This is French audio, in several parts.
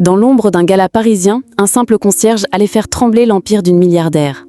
Dans l'ombre d'un gala parisien, un simple concierge allait faire trembler l'empire d'une milliardaire.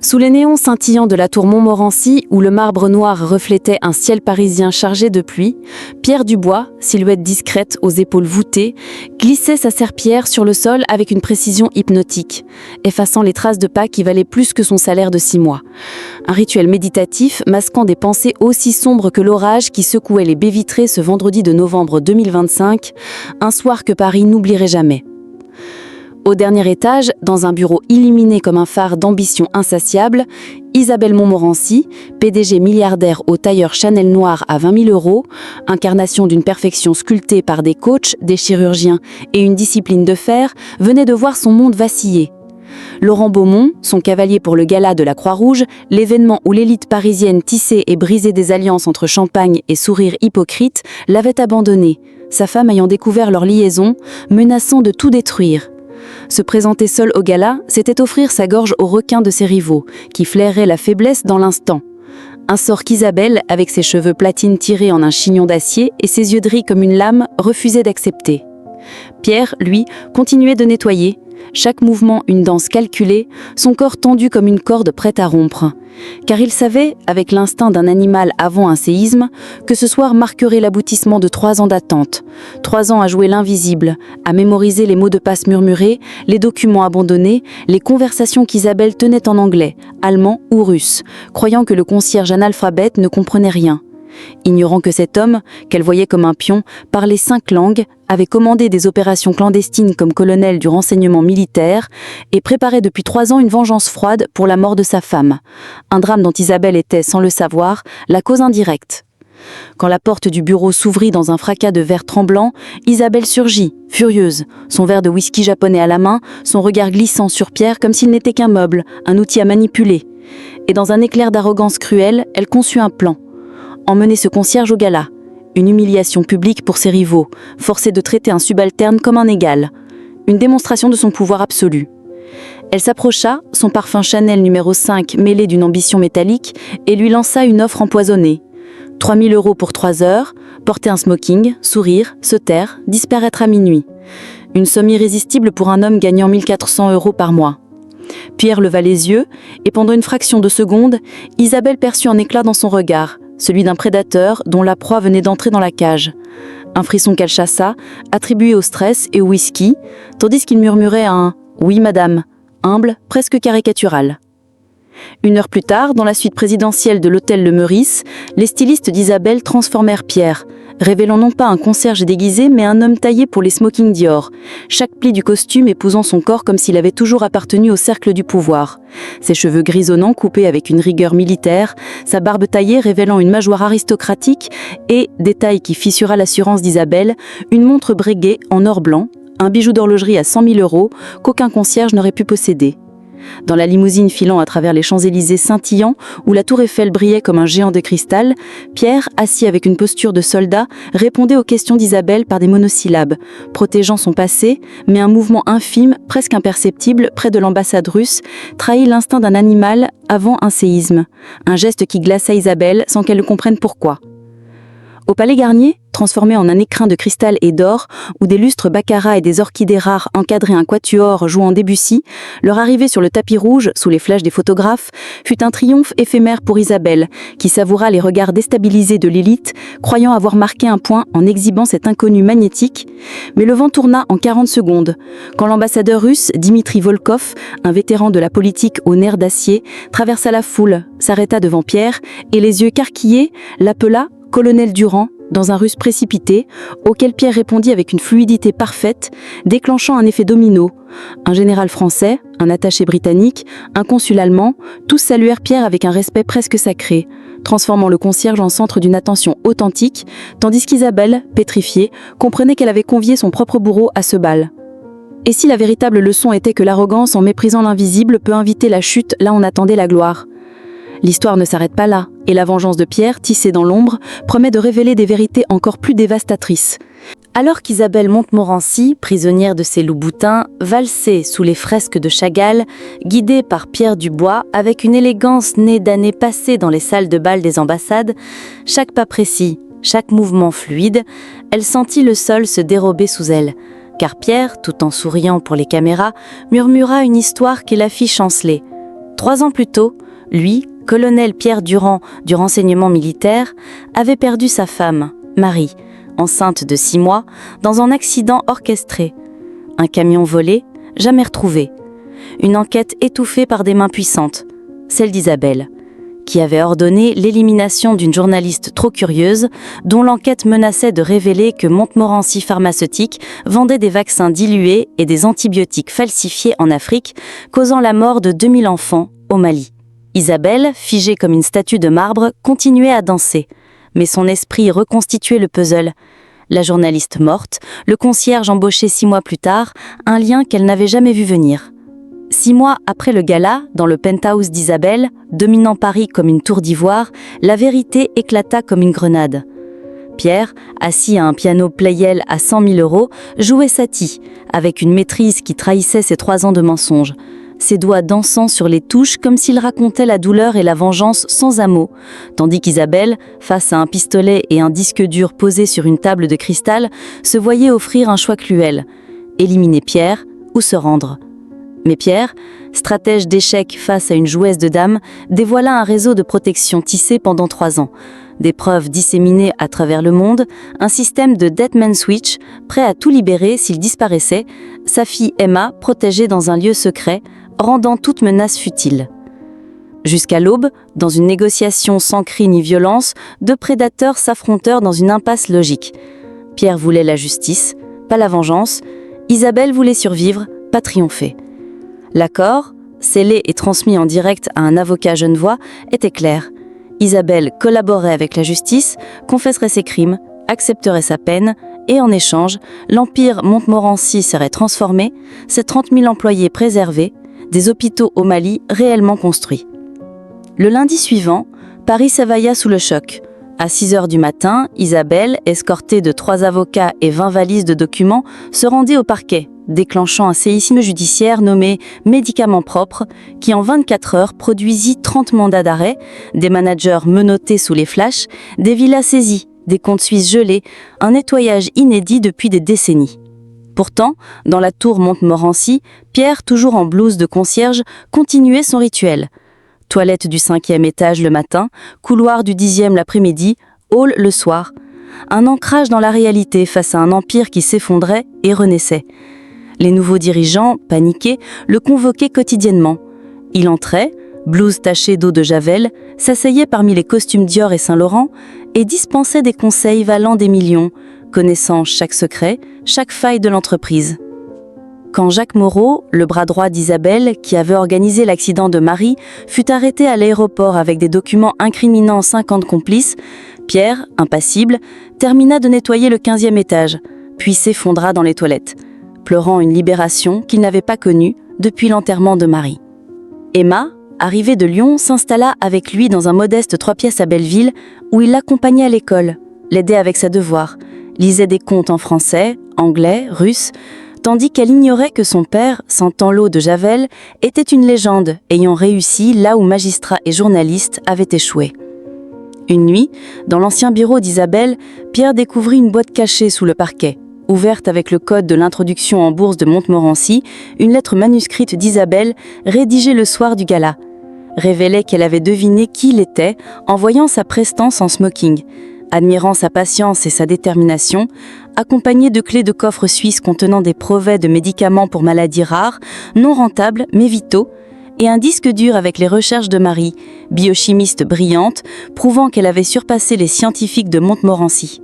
Sous les néons scintillants de la tour Montmorency, où le marbre noir reflétait un ciel parisien chargé de pluie, Pierre Dubois, silhouette discrète aux épaules voûtées, glissait sa serpillière sur le sol avec une précision hypnotique, effaçant les traces de pas qui valaient plus que son salaire de 6 mois. Un rituel méditatif masquant des pensées aussi sombres que l'orage qui secouait les baies vitrées ce vendredi de novembre 2025, un soir que Paris n'oublierait jamais. Au dernier étage, dans un bureau illuminé comme un phare d'ambition insatiable, Isabelle Montmorency, PDG milliardaire au tailleur Chanel noir à 20 000 €, incarnation d'une perfection sculptée par des coachs, des chirurgiens et une discipline de fer, venait de voir son monde vaciller. Laurent Beaumont, son cavalier pour le gala de la Croix-Rouge, l'événement où l'élite parisienne tissait et brisait des alliances entre champagne et sourire hypocrite, l'avait abandonné, sa femme ayant découvert leur liaison, menaçant de tout détruire. Se présenter seul au gala, c'était offrir sa gorge aux requins de ses rivaux, qui flairaient la faiblesse dans l'instant. Un sort qu'Isabelle, avec ses cheveux platine tirés en un chignon d'acier et ses yeux gris comme une lame, refusait d'accepter. Pierre, lui, continuait de nettoyer, chaque mouvement une danse calculée, son corps tendu comme une corde prête à rompre. Car il savait, avec l'instinct d'un animal avant un séisme, que ce soir marquerait l'aboutissement de 3 ans d'attente. 3 ans à jouer l'invisible, à mémoriser les mots de passe murmurés, les documents abandonnés, les conversations qu'Isabelle tenait en anglais, allemand ou russe, croyant que le concierge analphabète ne comprenait rien. Ignorant que cet homme, qu'elle voyait comme un pion, parlait 5 langues, avait commandé des opérations clandestines comme colonel du renseignement militaire et préparait depuis 3 ans une vengeance froide pour la mort de sa femme. Un drame dont Isabelle était, sans le savoir, la cause indirecte. Quand la porte du bureau s'ouvrit dans un fracas de verre tremblant, Isabelle surgit, furieuse, son verre de whisky japonais à la main, son regard glissant sur Pierre comme s'il n'était qu'un meuble, un outil à manipuler. Et dans un éclair d'arrogance cruelle, elle conçut un plan. Emmener ce concierge au gala. Une humiliation publique pour ses rivaux, forcé de traiter un subalterne comme un égal. Une démonstration de son pouvoir absolu. Elle s'approcha, son parfum Chanel numéro 5 mêlé d'une ambition métallique, et lui lança une offre empoisonnée. 3 000 € pour 3 heures, porter un smoking, sourire, se taire, disparaître à minuit. Une somme irrésistible pour un homme gagnant 1 400 € par mois. Pierre leva les yeux, et pendant une fraction de seconde, Isabelle perçut un éclat dans son regard, celui d'un prédateur dont la proie venait d'entrer dans la cage. Un frisson qu'elle chassa, attribué au stress et au whisky, tandis qu'il murmurait un « Oui, madame », humble, presque caricatural. 1 heure plus tard, dans la suite présidentielle de l'hôtel Le Meurice, les stylistes d'Isabelle transformèrent Pierre, révélant non pas un concierge déguisé, mais un homme taillé pour les smokings Dior, chaque pli du costume épousant son corps comme s'il avait toujours appartenu au cercle du pouvoir. Ses cheveux grisonnants coupés avec une rigueur militaire, sa barbe taillée révélant une mâchoire aristocratique et, détail qui fissura l'assurance d'Isabelle, une montre Breguet en or blanc, un bijou d'horlogerie à 100 000 € qu'aucun concierge n'aurait pu posséder. Dans la limousine filant à travers les Champs-Élysées scintillants, où la tour Eiffel brillait comme un géant de cristal, Pierre, assis avec une posture de soldat, répondait aux questions d'Isabelle par des monosyllabes, protégeant son passé, mais un mouvement infime, presque imperceptible, près de l'ambassade russe, trahit l'instinct d'un animal avant un séisme. Un geste qui glaça Isabelle sans qu'elle ne comprenne pourquoi. Au Palais Garnier, transformé en un écrin de cristal et d'or, où des lustres baccarat et des orchidées rares encadraient un quatuor jouant Debussy, leur arrivée sur le tapis rouge, sous les flashs des photographes, fut un triomphe éphémère pour Isabelle, qui savoura les regards déstabilisés de l'élite, croyant avoir marqué un point en exhibant cet inconnu magnétique. Mais le vent tourna en 40 secondes, quand l'ambassadeur russe, Dimitri Volkov, un vétéran de la politique aux nerfs d'acier, traversa la foule, s'arrêta devant Pierre, et les yeux carquillés, l'appela « Colonel Durand », dans un russe précipité, auquel Pierre répondit avec une fluidité parfaite, déclenchant un effet domino. Un général français, un attaché britannique, un consul allemand, tous saluèrent Pierre avec un respect presque sacré, transformant le concierge en centre d'une attention authentique, tandis qu'Isabelle, pétrifiée, comprenait qu'elle avait convié son propre bourreau à ce bal. Et si la véritable leçon était que l'arrogance, en méprisant l'invisible, peut inviter la chute là où on attendait la gloire? L'histoire ne s'arrête pas là, et la vengeance de Pierre, tissée dans l'ombre, promet de révéler des vérités encore plus dévastatrices. Alors qu'Isabelle Montmorency, prisonnière de ses loups-boutins, valsait sous les fresques de Chagall, guidée par Pierre Dubois, avec une élégance née d'années passées dans les salles de bal des ambassades, chaque pas précis, chaque mouvement fluide, elle sentit le sol se dérober sous elle. car Pierre, tout en souriant pour les caméras, murmura une histoire qui la fit chanceler. 3 ans plus tôt, lui, colonel Pierre Durand du renseignement militaire, avait perdu sa femme, Marie, enceinte de 6 mois, dans un accident orchestré. Un camion volé, jamais retrouvé. Une enquête étouffée par des mains puissantes, celle d'Isabelle, qui avait ordonné l'élimination d'une journaliste trop curieuse, dont l'enquête menaçait de révéler que Montmorency Pharmaceutique vendait des vaccins dilués et des antibiotiques falsifiés en Afrique, causant la mort de 2000 enfants au Mali. Isabelle, figée comme une statue de marbre, continuait à danser, mais son esprit reconstituait le puzzle. La journaliste morte, le concierge embauché 6 mois plus tard, un lien qu'elle n'avait jamais vu venir. 6 mois après le gala, dans le penthouse d'Isabelle, dominant Paris comme une tour d'ivoire, la vérité éclata comme une grenade. Pierre, assis à un piano Pleyel à 100 000 €, jouait Satie, avec une maîtrise qui trahissait ses 3 ans de mensonges. Ses doigts dansant sur les touches comme s'il racontait la douleur et la vengeance sans un mot, tandis qu'Isabelle, face à un pistolet et un disque dur posé sur une table de cristal, se voyait offrir un choix cruel, éliminer Pierre ou se rendre. Mais Pierre, stratège d'échec face à une jouesse de dames, dévoila un réseau de protection tissé pendant 3 ans, des preuves disséminées à travers le monde, un système de dead man switch, prêt à tout libérer s'il disparaissait, sa fille Emma protégée dans un lieu secret, rendant toute menace futile. Jusqu'à l'aube, dans une négociation sans cri ni violence, 2 prédateurs s'affrontèrent dans une impasse logique. Pierre voulait la justice, pas la vengeance. Isabelle voulait survivre, pas triompher. L'accord, scellé et transmis en direct à un avocat genevois, était clair. Isabelle collaborerait avec la justice, confesserait ses crimes, accepterait sa peine, et en échange, l'empire Montmorency serait transformé, ses 30 000 employés préservés, des hôpitaux au Mali réellement construits. Le lundi suivant, Paris s'éveilla sous le choc. À 6 heures du matin, Isabelle, escortée de 3 avocats et 20 valises de documents, se rendait au parquet, déclenchant un séisme judiciaire nommé « médicaments propres » qui en 24 heures produisit 30 mandats d'arrêt, des managers menottés sous les flashs, des villas saisies, des comptes suisses gelés, un nettoyage inédit depuis des décennies. Pourtant, dans la tour Montmorency, Pierre, toujours en blouse de concierge, continuait son rituel. Toilette du 5e étage le matin, couloir du 10e l'après-midi, hall le soir. Un ancrage dans la réalité face à un empire qui s'effondrait et renaissait. Les nouveaux dirigeants, paniqués, le convoquaient quotidiennement. Il entrait, blouse tachée d'eau de Javel, s'asseyait parmi les costumes Dior et Saint-Laurent et dispensait des conseils valant des millions, connaissant chaque secret, chaque faille de l'entreprise. Quand Jacques Moreau, le bras droit d'Isabelle, qui avait organisé l'accident de Marie, fut arrêté à l'aéroport avec des documents incriminant 50 complices, Pierre, impassible, termina de nettoyer le 15e étage, puis s'effondra dans les toilettes, pleurant une libération qu'il n'avait pas connue depuis l'enterrement de Marie. Emma, arrivée de Lyon, s'installa avec lui dans un modeste 3 pièces à Belleville, où il l'accompagnait à l'école, l'aidait avec ses devoirs, lisait des contes en français, anglais, russe, tandis qu'elle ignorait que son père, sentant l'eau de Javel, était une légende ayant réussi là où magistrats et journalistes avaient échoué. Une nuit, dans l'ancien bureau d'Isabelle, Pierre découvrit une boîte cachée sous le parquet. Ouverte avec le code de l'introduction en bourse de Montmorency, une lettre manuscrite d'Isabelle, rédigée le soir du gala, révélait qu'elle avait deviné qui il était en voyant sa prestance en smoking, admirant sa patience et sa détermination, accompagnée de clés de coffre suisses contenant des brevets de médicaments pour maladies rares, non rentables mais vitaux, et un disque dur avec les recherches de Marie, biochimiste brillante, prouvant qu'elle avait surpassé les scientifiques de Montmorency.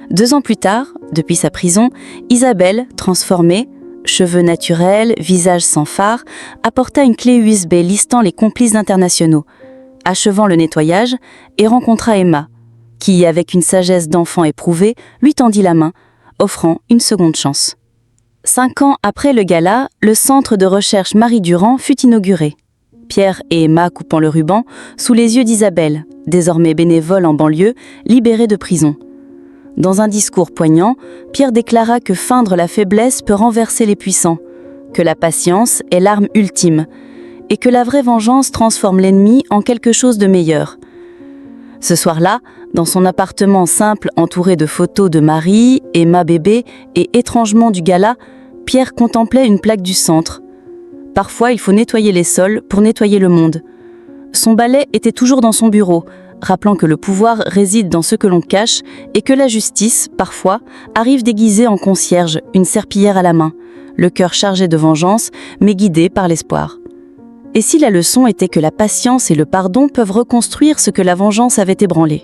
2 ans plus tard, depuis sa prison, Isabelle, transformée, cheveux naturels, visage sans fard, apporta une clé USB listant les complices internationaux, achevant le nettoyage, et rencontra Emma, qui, avec une sagesse d'enfant éprouvée, lui tendit la main, offrant une seconde chance. 5 ans après le gala, le centre de recherche Marie Durand fut inauguré. Pierre et Emma coupant le ruban, sous les yeux d'Isabelle, désormais bénévole en banlieue, libérée de prison. Dans un discours poignant, Pierre déclara que feindre la faiblesse peut renverser les puissants, que la patience est l'arme ultime, et que la vraie vengeance transforme l'ennemi en quelque chose de meilleur. Ce soir-là, Dans son appartement simple entouré de photos de Marie, Emma bébé et étrangement du gala, Pierre contemplait une plaque du centre. Parfois, il faut nettoyer les sols pour nettoyer le monde. Son balai était toujours dans son bureau, rappelant que le pouvoir réside dans ce que l'on cache et que la justice, parfois, arrive déguisée en concierge, une serpillière à la main, le cœur chargé de vengeance, mais guidé par l'espoir. Et si la leçon était que la patience et le pardon peuvent reconstruire ce que la vengeance avait ébranlé ?